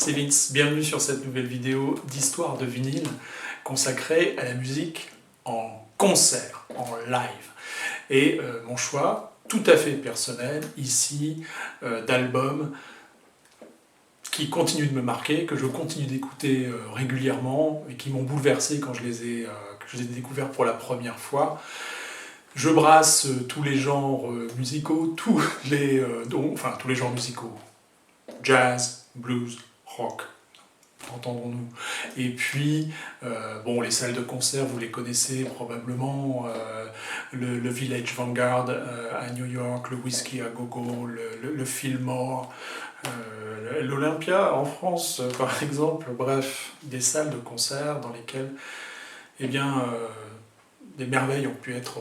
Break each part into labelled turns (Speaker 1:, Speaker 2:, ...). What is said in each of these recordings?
Speaker 1: c'est Vince, bienvenue sur cette nouvelle vidéo d'histoire de vinyle consacrée à la musique en concert, en live. Et mon choix, tout à fait personnel, ici, d'albums qui continuent de me marquer, que je continue d'écouter régulièrement et qui m'ont bouleversé quand je les ai découverts pour la première fois. Je brasse tous les genres musicaux, tous les genres musicaux, jazz, blues, rock, entendons-nous. Et puis, les salles de concert, vous les connaissez probablement, le Village Vanguard à New York, le Whisky à Gogo, le Fillmore, l'Olympia en France, par exemple. Bref, des salles de concert dans lesquelles, des merveilles ont pu être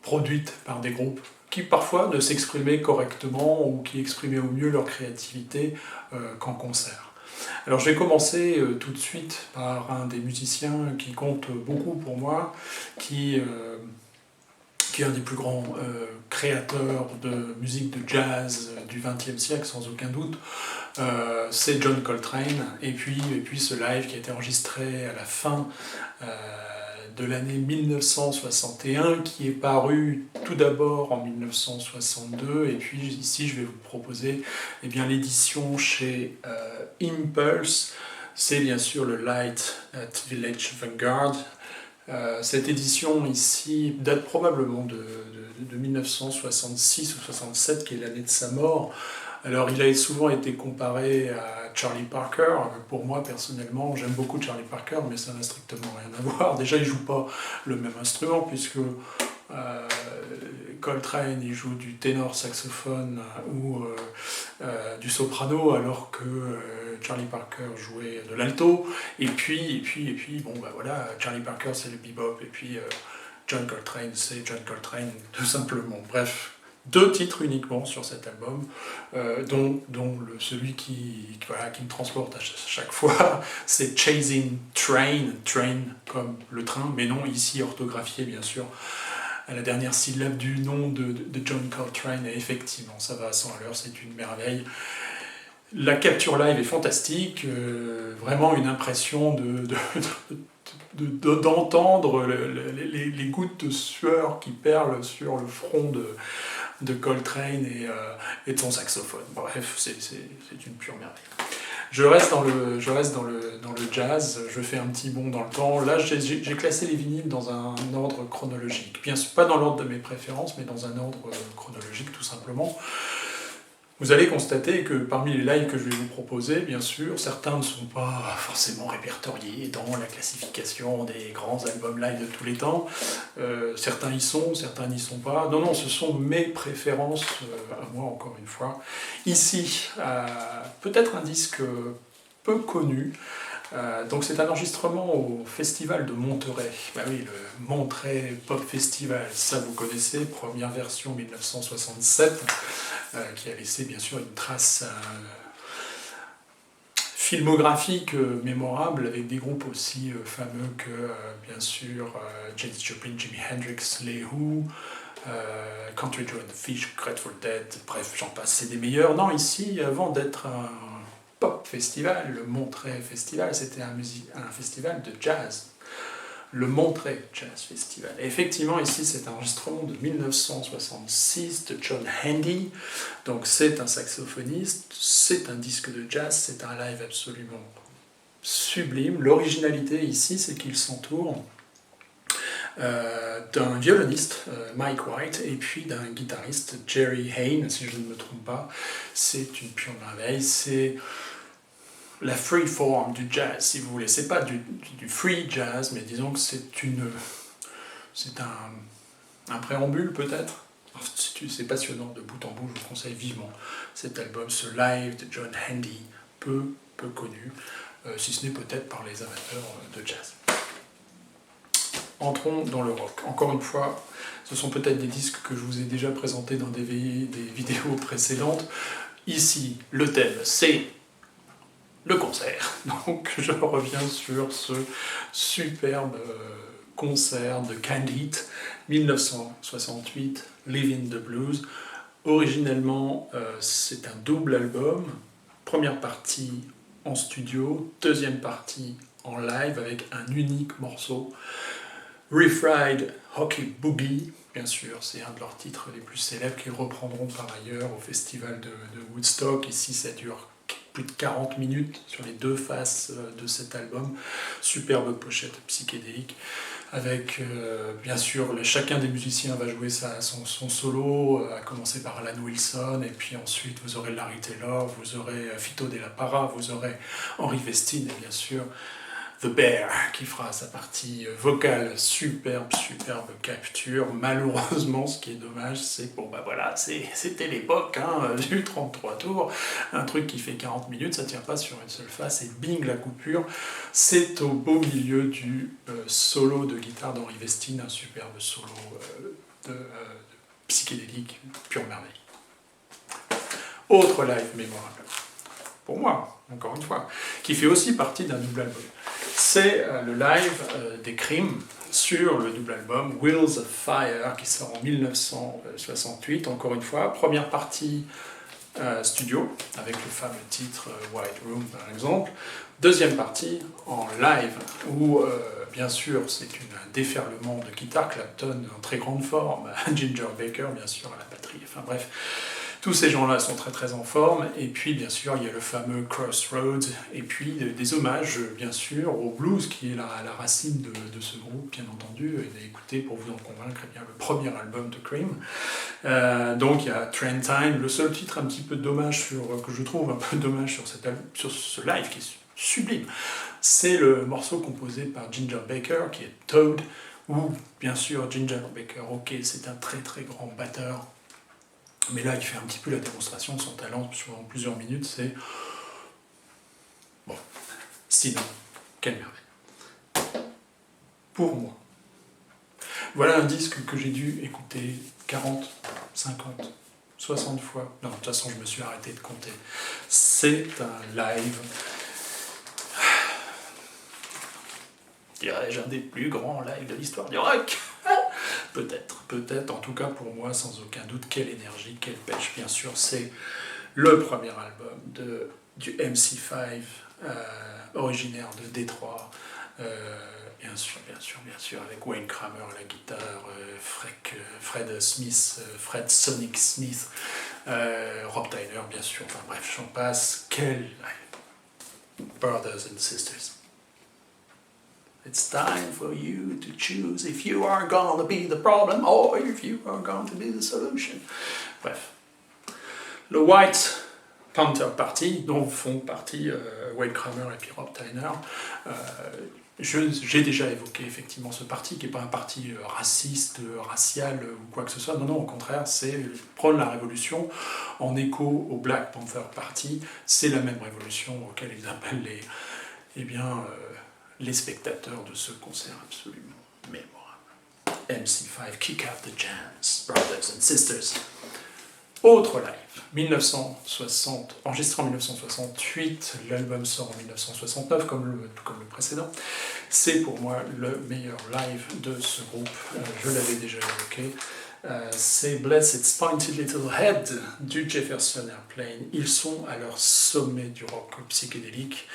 Speaker 1: produites par des groupes qui parfois ne s'exprimaient correctement ou qui exprimaient au mieux leur créativité qu'en concert. Alors je vais commencer tout de suite par un des musiciens qui compte beaucoup pour moi, qui est un des plus grands créateurs de musique de jazz du XXe siècle, sans aucun doute. C'est John Coltrane, et puis ce live qui a été enregistré à la fin de l'année 1961, qui est paru tout d'abord en 1962, et puis ici je vais vous proposer l'édition chez Impulse. C'est bien sûr le Light at Village Vanguard. Cette édition ici date probablement de 1966 ou 67, qui est l'année de sa mort. Alors il a souvent été comparé à Charlie Parker. Pour moi personnellement, j'aime beaucoup Charlie Parker, mais ça n'a strictement rien à voir. Déjà il ne joue pas le même instrument, puisque Coltrane il joue du ténor saxophone ou du soprano, alors que Charlie Parker jouait de l'alto. Et puis Charlie Parker c'est le bebop, et puis John Coltrane c'est John Coltrane tout simplement. Bref, 2 titres uniquement sur cet album, dont celui qui me transporte à chaque fois, c'est Chasing Train, train comme le train, mais non ici orthographié bien sûr à la dernière syllabe du nom de John Coltrane, et effectivement ça va à 100 à l'heure, c'est une merveille. La capture live est fantastique, vraiment une impression d'entendre les gouttes de sueur qui perlent sur le front de Coltrane et de son saxophone. Bref, c'est une pure merveille. Je reste dans le jazz, je fais un petit bond dans le temps. Là, j'ai classé les vinyles dans un ordre chronologique. Bien sûr, pas dans l'ordre de mes préférences, mais dans un ordre chronologique tout simplement. Vous allez constater que parmi les lives que je vais vous proposer, bien sûr, certains ne sont pas forcément répertoriés dans la classification des grands albums live de tous les temps. Certains y sont, certains n'y sont pas. Non, ce sont mes préférences à moi, encore une fois. Ici, peut-être un disque peu connu. Donc c'est un enregistrement au Festival de Monterey. Bah oui, le Monterey Pop Festival, ça vous connaissez, première version 1967, qui a laissé bien sûr une trace filmographique mémorable, avec des groupes aussi fameux que bien sûr Janis Joplin, Jimi Hendrix, les Who, Country Joe and the Fish, Grateful Dead, bref j'en passe, c'est des meilleurs. Non, ici, avant d'être un pop festival, le Monterey Festival, c'était un festival de jazz, le Monterey Jazz Festival. Et effectivement, ici, c'est un enregistrement de 1966 de John Handy. Donc c'est un saxophoniste, c'est un disque de jazz, c'est un live absolument sublime. L'originalité ici, c'est qu'il s'entoure d'un violoniste, Mike White, et puis d'un guitariste, Jerry Hayne, si je ne me trompe pas. C'est une pure merveille, c'est la free form du jazz, si vous voulez. C'est pas du free jazz, mais disons que c'est un préambule peut-être. C'est passionnant de bout en bout, je vous conseille vivement cet album, ce live de John Handy, peu connu, si ce n'est peut-être par les amateurs de jazz. Entrons dans le rock. Encore une fois, ce sont peut-être des disques que je vous ai déjà présentés dans des vidéos précédentes. Ici, le thème, c'est le concert. Donc je reviens sur ce superbe concert de Candid, 1968, Living the Blues. Originellement, c'est un double album. Première partie en studio, deuxième partie en live avec un unique morceau, Refried Hockey Boogie, bien sûr, c'est un de leurs titres les plus célèbres qu'ils reprendront par ailleurs au festival de Woodstock. Ici, ça dure plus de 40 minutes sur les deux faces de cet album. Superbe pochette psychédélique, avec bien sûr chacun des musiciens va jouer son solo, à commencer par Alan Wilson, et puis ensuite vous aurez Larry Taylor, vous aurez Fito Della Parra, vous aurez Henry Vestine, et bien sûr The Bear qui fera sa partie vocale. Superbe capture. Malheureusement, ce qui est dommage, c'est que bon bah voilà, c'était l'époque du 33 tours, un truc qui fait 40 minutes, ça tient pas sur une seule face, et bing la coupure. C'est au beau milieu du solo de guitare d'Henry Vestine, un superbe solo de psychédélique, pure merveille. Autre live mémorable, pour moi, encore une fois, qui fait aussi partie d'un double album. C'est le live des Cream sur le double album Wheels of Fire qui sort en 1968, encore une fois, première partie studio avec le fameux titre White Room par exemple, deuxième partie en live où bien sûr c'est un déferlement de guitare, Clapton en très grande forme, Ginger Baker bien sûr à la batterie, enfin bref. Tous ces gens-là sont très en forme, et puis bien sûr il y a le fameux Crossroads, et puis des hommages bien sûr au blues qui est la racine de ce groupe bien entendu, et d'écouter pour vous en convaincre bien le premier album de Cream. Donc il y a Trend Time, le seul titre un petit peu dommage que je trouve un peu dommage sur ce live qui est sublime, c'est le morceau composé par Ginger Baker qui est Toad, où bien sûr Ginger Baker, ok c'est un très grand batteur, mais là, il fait un petit peu la démonstration de son talent sur plusieurs minutes, c'est... Bon, sinon, quelle merveille. Pour moi. Voilà un disque que j'ai dû écouter 40, 50, 60 fois. Non, de toute façon, je me suis arrêté de compter. C'est un live... Dirais-je un des plus grands lives de l'histoire du rock. Peut-être, en tout cas pour moi, sans aucun doute, quelle énergie, quelle pêche, bien sûr, c'est le premier album du MC5, originaire de Détroit, bien sûr, avec Wayne Kramer à la guitare, Fred Sonic Smith, Rob Tyler, bien sûr, enfin bref, j'en passe, quel live, Brothers and Sisters. It's time for you to choose if you are going to be the problem or if you are going to be the solution. Bref. Le White Panther Party, dont font partie Wayne Kramer et puis Rob Tyner, j'ai déjà évoqué effectivement ce parti, qui n'est pas un parti raciste, racial ou quoi que ce soit. Non, au contraire, c'est prône la révolution en écho au Black Panther Party. C'est la même révolution auquel ils appellent les spectateurs de ce concert absolument mémorable. MC5, Kick Out the Jams, Brothers and Sisters. Autre live, 1960, enregistré en 1968, l'album sort en 1969 comme le précédent. C'est pour moi le meilleur live de ce groupe, je l'avais déjà évoqué. C'est Bless Its Pointy Little Head du Jefferson Airplane. Ils sont à leur sommet du rock psychédélique.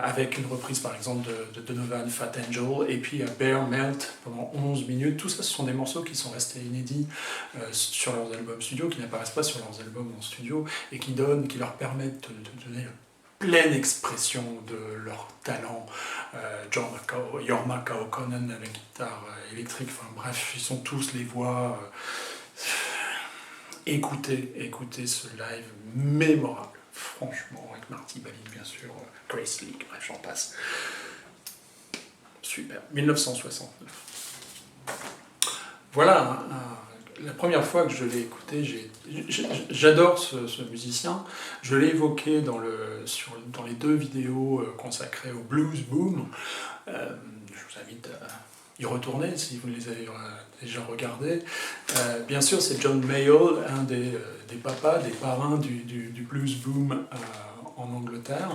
Speaker 1: Avec une reprise par exemple de Donovan, Fat Angel, et puis Bear Melt pendant 11 minutes. Tout ça, ce sont des morceaux qui sont restés inédits sur leurs albums studio, qui n'apparaissent pas sur leurs albums en studio, et qui leur permettent de donner pleine expression de leur talent. Jorma Kaukonen à la guitare électrique, enfin bref, ils sont tous les voix. Écoutez ce live mémorable. Franchement, avec Marty Balin, bien sûr, Grace League, bref, j'en passe. Super. 1969. Voilà, la première fois que je l'ai écouté, j'adore ce musicien. Je l'ai évoqué dans les deux vidéos consacrées au Blues Boom. Je vous invite à y retourner si vous les avez déjà regardés. Bien sûr, c'est John Mayall, un des papas, des parrains du Blues Boom en Angleterre.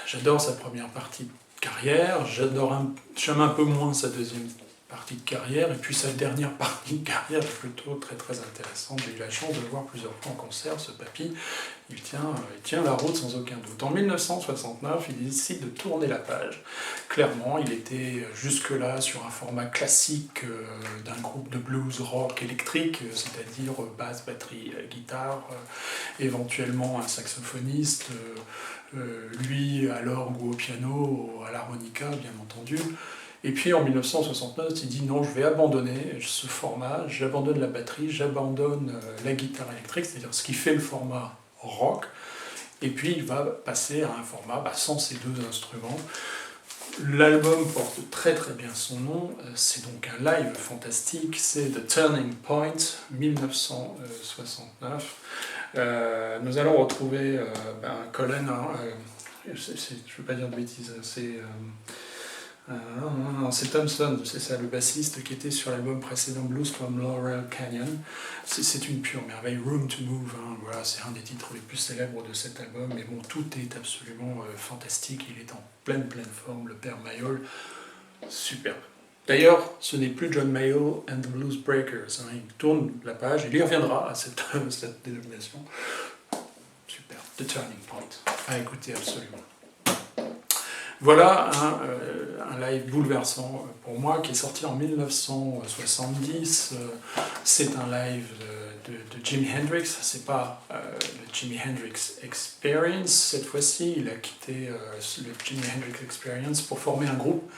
Speaker 1: J'adore sa première partie de carrière, j'aime un peu moins sa deuxième partie de carrière, et puis sa dernière partie de carrière est plutôt très très intéressante. J'ai eu la chance de le voir plusieurs fois en concert, ce papy, il tient la route sans aucun doute. En 1969, il décide de tourner la page. Clairement, il était jusque-là sur un format classique d'un groupe de blues rock électrique, c'est-à-dire basse, batterie, guitare, éventuellement un saxophoniste, lui à l'orgue ou au piano, à l'harmonica bien entendu. Et puis en 1969, il dit non, je vais abandonner ce format, j'abandonne la batterie, j'abandonne la guitare électrique, c'est-à-dire ce qui fait le format rock, et puis il va passer à un format sans ces deux instruments. L'album porte très très bien son nom, c'est donc un live fantastique, c'est The Turning Point, 1969. Nous allons retrouver Colin, je ne veux pas dire de bêtises, c'est Thompson, c'est ça, le bassiste qui était sur l'album précédent Blues from Laurel Canyon. C'est une pure merveille. Room to Move, voilà, c'est un des titres les plus célèbres de cet album, mais bon, tout est absolument fantastique, il est en pleine forme, le père Mayall, superbe. D'ailleurs, ce n'est plus John Mayall and the Blues Breakers, il tourne la page, il y reviendra à cette dénomination. Superbe, The Turning Point, à écouter absolument. Voilà un live bouleversant pour moi qui est sorti en 1970. C'est un live de Jimi Hendrix. C'est pas le Jimi Hendrix Experience cette fois-ci. Il a quitté le Jimi Hendrix Experience pour former un groupe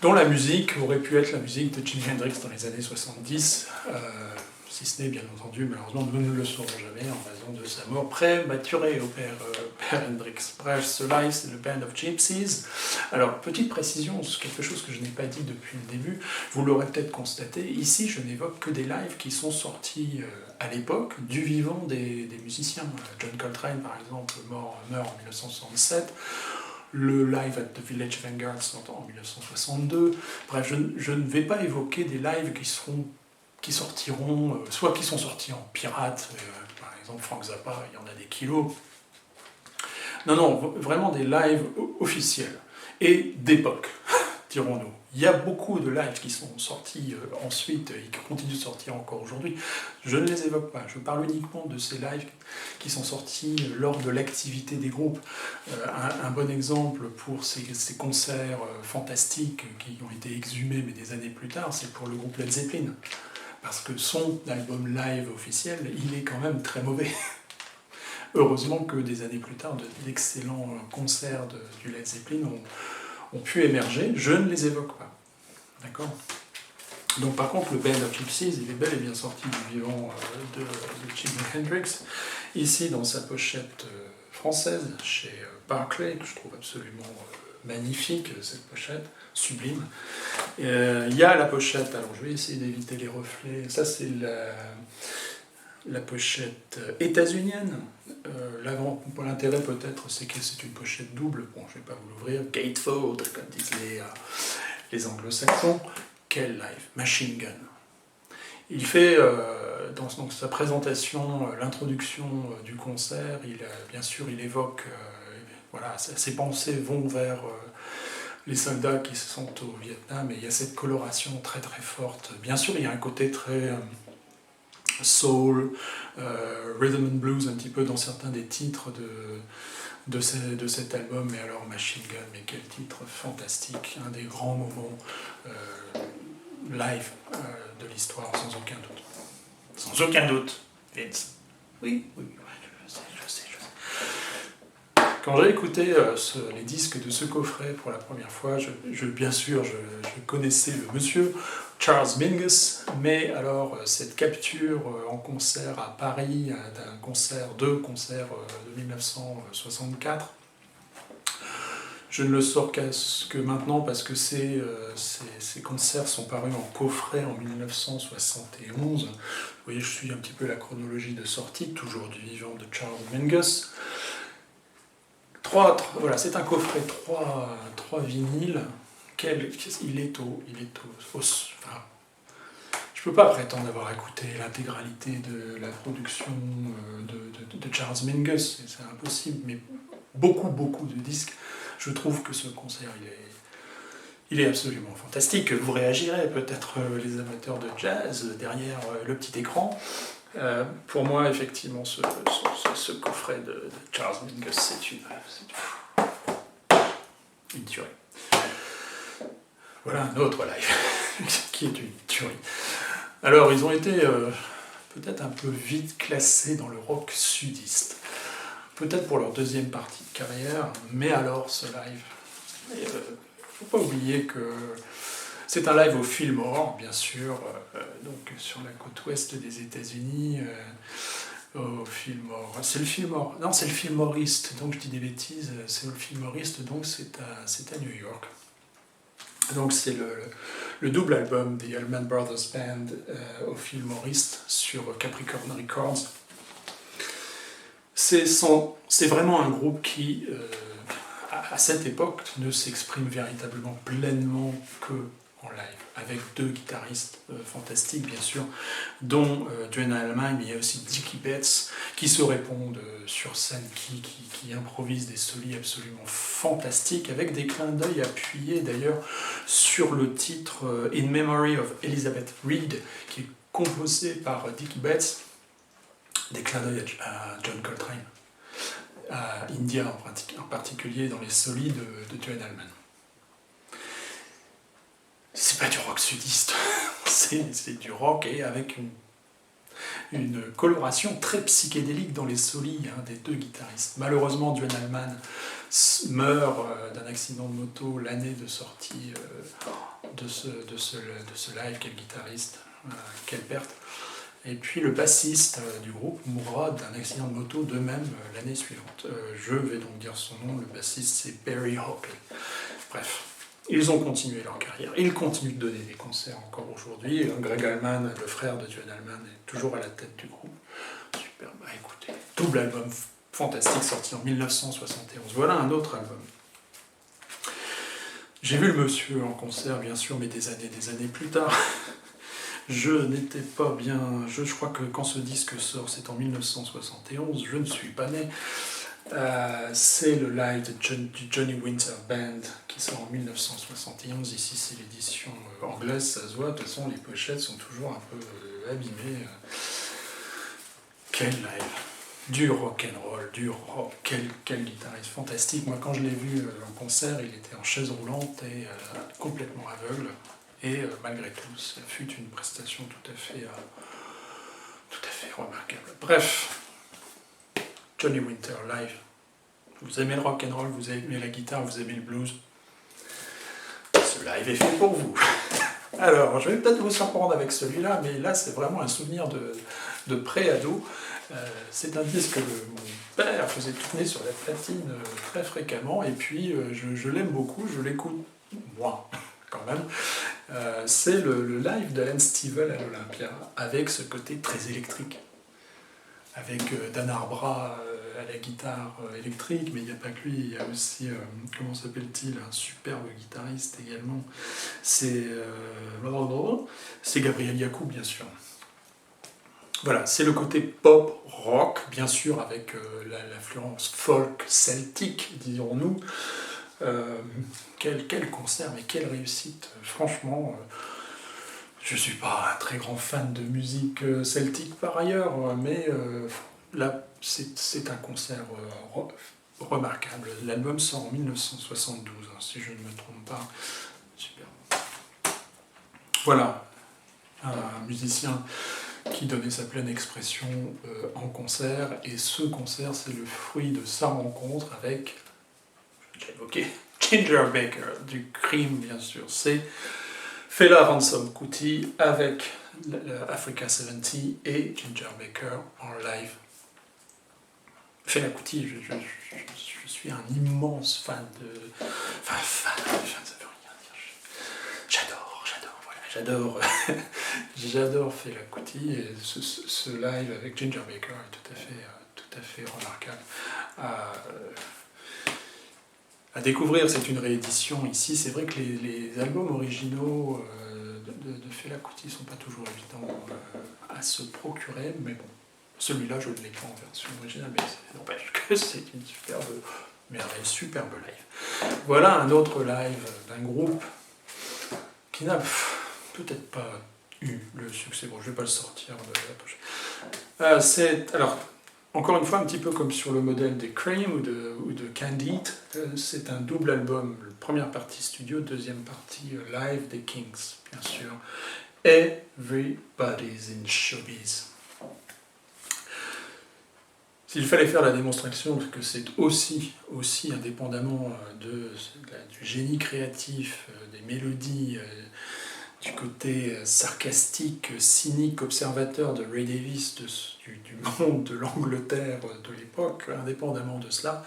Speaker 1: dont la musique aurait pu être la musique de Jimi Hendrix dans les années 70. Si ce n'est bien entendu, malheureusement, nous ne le saurons jamais en raison de sa mort prématurée au père Hendrix. Bref, ce live, c'est le Band of Gypsies. Alors, petite précision, c'est quelque chose que je n'ai pas dit depuis le début, vous l'aurez peut-être constaté, ici je n'évoque que des lives qui sont sortis à l'époque du vivant des musiciens. John Coltrane, par exemple, meurt en 1967. Le live at the Village Vanguard en 1962. Bref, je ne vais pas évoquer des lives qui sortiront, soit qui sont sortis en pirate, par exemple Frank Zappa, il y en a des kilos. Non, vraiment des lives officiels et d'époque, dirons-nous. Il y a beaucoup de lives qui sont sortis ensuite et qui continuent de sortir encore aujourd'hui. Je ne les évoque pas, je parle uniquement de ces lives qui sont sortis lors de l'activité des groupes. Un bon exemple pour ces concerts fantastiques qui ont été exhumés mais des années plus tard, c'est pour le groupe Led Zeppelin. Parce que son album live officiel, il est quand même très mauvais. Heureusement que des années plus tard, d'excellents concerts du Led Zeppelin ont pu émerger. Je ne les évoque pas. D'accord ? Donc par contre, le Band of Gypsies, il est bel et bien sorti du vivant de Jimi Hendrix. Ici, dans sa pochette française, chez Barclay, que je trouve absolument magnifique, cette pochette, sublime. Il y a la pochette, alors je vais essayer d'éviter les reflets, ça c'est la pochette états-unienne. L'intérêt peut-être c'est que c'est une pochette double, bon je ne vais pas vous l'ouvrir, gatefold comme disent les anglo-saxons. Quel live, Machine Gun. Il fait dans sa présentation, l'introduction du concert, bien sûr il évoque, voilà, ses pensées vont vers les soldats qui sont au Vietnam, et il y a cette coloration très très forte. Bien sûr, il y a un côté très soul, rhythm and blues un petit peu dans certains des titres de cet album, mais alors Machine Gun, mais quel titre fantastique, un des grands moments live de l'histoire, sans aucun doute. Sans aucun doute, Vince. Oui. Je sais. Quand j'ai écouté les disques de ce coffret pour la première fois, bien sûr, je connaissais le monsieur, Charles Mingus, mais alors cette capture en concert à Paris, deux concerts de 1964, je ne le sors que maintenant parce que ces concerts sont parus en coffret en 1971. Vous voyez, je suis un petit peu la chronologie de sortie, toujours du vivant de Charles Mingus. Voilà, c'est un coffret, trois vinyles. Il est enfin, je ne peux pas prétendre avoir écouté l'intégralité de la production de Charles Mingus, c'est impossible, mais beaucoup de disques. Je trouve que ce concert, Il est absolument fantastique. Vous réagirez peut-être les amateurs de jazz derrière le petit écran. Pour moi, effectivement, ce coffret de Charles Mingus, c'est une tuerie. Voilà un autre live qui est une tuerie. Alors, ils ont été peut-être un peu vite classés dans le rock sudiste. Peut-être pour leur deuxième partie de carrière, mais alors ce live. Il ne faut pas oublier que c'est un live au Fillmore, bien sûr, donc sur la côte ouest des États-Unis. Au Fillmore. C'est le Fillmore. Non, c'est le Fillmore East, donc je dis des bêtises. C'est le Fillmore East, donc c'est à New York. Donc c'est le double album des Allman Brothers Band au Fillmore East sur Capricorn Records. C'est vraiment un groupe qui, à cette époque, ne s'exprime véritablement pleinement que en live, avec deux guitaristes fantastiques, bien sûr, dont Duane Allman, mais il y a aussi Dickie Betts, qui se répondent sur scène, qui improvisent des solis absolument fantastiques, avec des clins d'œil appuyés d'ailleurs sur le titre In Memory of Elizabeth Reed, qui est composé par Dickie Betts, des clins d'œil à John Coltrane, à India en particulier dans les solis de Duane Allman. C'est pas du rock sudiste, c'est du rock et avec une coloration très psychédélique dans les solis des deux guitaristes. Malheureusement, Duane Allman meurt d'un accident de moto l'année de sortie de ce live. Quel guitariste, quelle perte. Et puis le bassiste du groupe mourra d'un accident de moto de même l'année suivante. Je vais donc dire son nom, le bassiste c'est Barry Hopley. Bref. Ils ont continué leur carrière, ils continuent de donner des concerts encore aujourd'hui. Greg Allman, le frère de Duane Allman, est toujours à la tête du groupe. Super, bah écoutez, double album fantastique sorti en 1971. Voilà un autre album. J'ai vu le monsieur en concert, bien sûr, mais des années plus tard. Je n'étais pas bien... Je crois que quand ce disque sort, c'est en 1971, je ne suis pas né. C'est le live du Johnny Winter Band qui sort en 1971. Ici c'est l'édition anglaise, ça se voit, de toute façon les pochettes sont toujours un peu abîmées. Quel live, du rock'n'roll, du rock, quel guitariste fantastique. Moi quand je l'ai vu en concert, il était en chaise roulante et complètement aveugle, et malgré tout ça fut une prestation tout à fait remarquable. Bref, Johnny Winter live. Vous aimez le rock and roll, vous aimez la guitare, vous aimez le blues. Ce live est fait pour vous. Alors, je vais peut-être vous surprendre avec celui-là, mais là, c'est vraiment un souvenir de pré-ado. C'est un disque que mon père faisait tourner sur la platine très fréquemment, et puis je l'aime beaucoup, je l'écoute, moi, quand même. C'est le live de Len Stevel à l'Olympia, avec ce côté très électrique. Avec Dan Arbra à la guitare électrique, mais il n'y a pas que lui, il y a aussi, comment s'appelle-t-il, un superbe guitariste également, c'est Gabriel Yacoub, bien sûr. Voilà, c'est le côté pop, rock, bien sûr, avec l'influence folk celtique, dirons-nous. Quel concert, mais quelle réussite, franchement... Je ne suis pas un très grand fan de musique celtique par ailleurs, mais là, c'est un concert remarquable. L'album sort en 1972, si je ne me trompe pas. Super. Voilà, un musicien qui donnait sa pleine expression en concert, et ce concert, c'est le fruit de sa rencontre avec, je l'ai évoqué, Ginger Baker, du Cream, bien sûr. C'est Fela Ransom Kuti avec Africa 70 et Ginger Baker en live. Fela Kuti, je suis un immense fan de... Enfin, fan, ça veut rien dire. J'adore j'adore Fela Kuti, et ce live avec Ginger Baker est tout à fait remarquable. À découvrir, c'est une réédition ici. C'est vrai que les albums originaux de Fela Kuti ne sont pas toujours évidents à se procurer, mais bon, celui-là je ne l'ai pas en version originale, mais ça n'empêche que c'est une superbe live. Voilà un autre live d'un groupe qui n'a peut-être pas eu le succès. Bon, je ne vais pas le sortir de la poche. Alors, encore une fois, un petit peu comme sur le modèle des Cream ou de Candid, c'est un double album, première partie studio, deuxième partie live des Kings, bien sûr. Everybody's in Showbiz. S'il fallait faire la démonstration que c'est aussi indépendamment du génie créatif, des mélodies, du côté sarcastique, cynique, observateur de Ray Davies, du monde de l'Angleterre de l'époque, indépendamment de cela,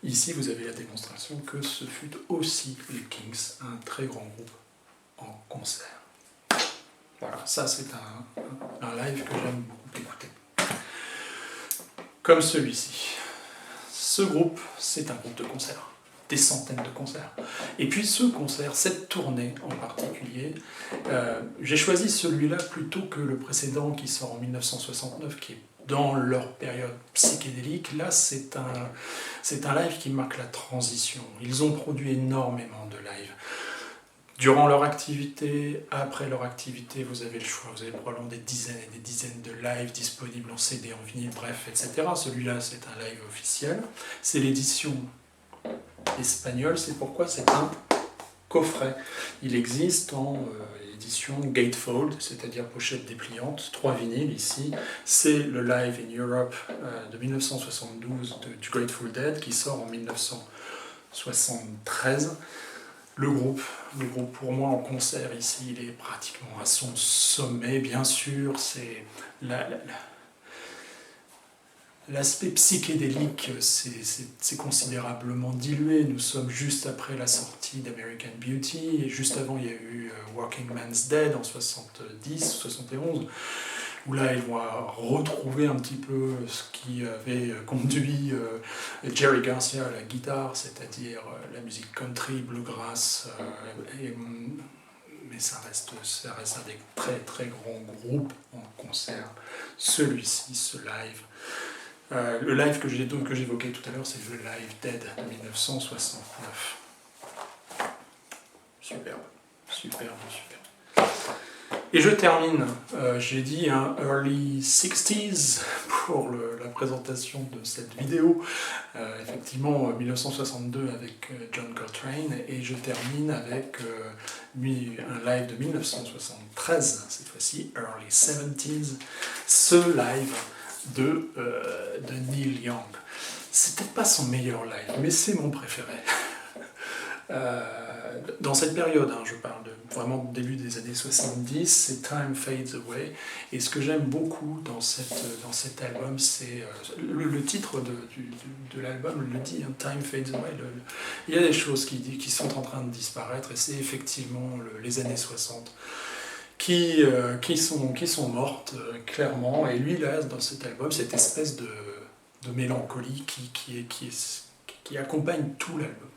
Speaker 1: ici vous avez la démonstration que ce fut aussi les Kings, un très grand groupe en concert. Voilà, ça c'est un live que j'aime beaucoup écouter. Comme celui-ci. Ce groupe, c'est un groupe de concert. Des centaines de concerts. Et puis ce concert, cette tournée en particulier, j'ai choisi celui-là plutôt que le précédent qui sort en 1969, qui est dans leur période psychédélique. Là, c'est un live qui marque la transition. Ils ont produit énormément de lives. Durant leur activité, après leur activité, vous avez le choix, vous avez probablement des dizaines et des dizaines de lives disponibles en CD, en vinyle, bref, etc. Celui-là, c'est un live officiel. C'est l'édition espagnole, c'est pourquoi c'est un coffret. Il existe en édition gatefold, c'est-à-dire pochette dépliante, 3 vinyles ici. C'est le Live in Europe de 1972 du Grateful Dead qui sort en 1973. Le groupe pour moi en concert ici, il est pratiquement à son sommet, bien sûr, c'est l'aspect psychédélique, c'est considérablement dilué. Nous sommes juste après la sortie d'American Beauty, et juste avant il y a eu Working Man's Dead en 70-71, où là ils vont retrouver un petit peu ce qui avait conduit Jerry Garcia à la guitare, c'est-à-dire la musique country, bluegrass, mais ça reste un des très très grands groupes en concert. Celui-ci, ce live. Le live que j'évoquais tout à l'heure, c'est le Live Dead de 1969. Superbe. Et je termine, j'ai dit un early 60s pour la présentation de cette vidéo, effectivement 1962 avec John Coltrane, et je termine avec un live de 1973, cette fois-ci early 70s, ce live de Neil Young. C'est peut-être pas son meilleur live, mais c'est mon préféré. Dans cette période, je parle vraiment du début des années 70, c'est Time Fades Away, et ce que j'aime beaucoup dans cet album, c'est le titre de l'album le dit, Time Fades Away, il y a des choses qui sont en train de disparaître, et c'est effectivement les années 60 qui sont mortes, clairement, et lui, là, dans cet album, cette espèce de mélancolie qui accompagne tout l'album.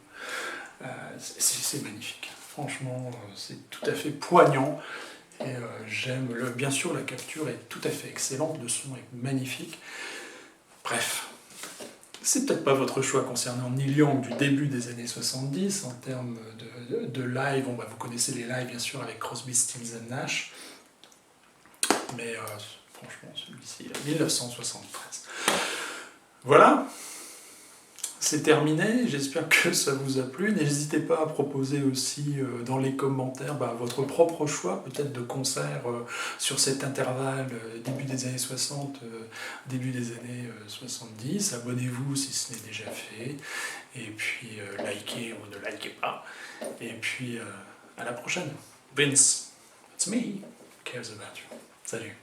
Speaker 1: C'est magnifique, franchement, c'est tout à fait poignant, et j'aime, bien sûr la capture est tout à fait excellente, le son est magnifique, bref, c'est peut-être pas votre choix concernant Neil Young du début des années 70, en termes de live, vous connaissez les lives bien sûr avec Crosby, Stills and Nash, mais franchement celui-ci, 1973. Voilà. C'est terminé, j'espère que ça vous a plu. N'hésitez pas à proposer aussi dans les commentaires votre propre choix, peut-être de concert sur cet intervalle début des années 60, début des années 70. Abonnez-vous si ce n'est déjà fait. Et puis likez ou ne likez pas. Et puis à la prochaine. Vince, it's me, cares about you. Salut.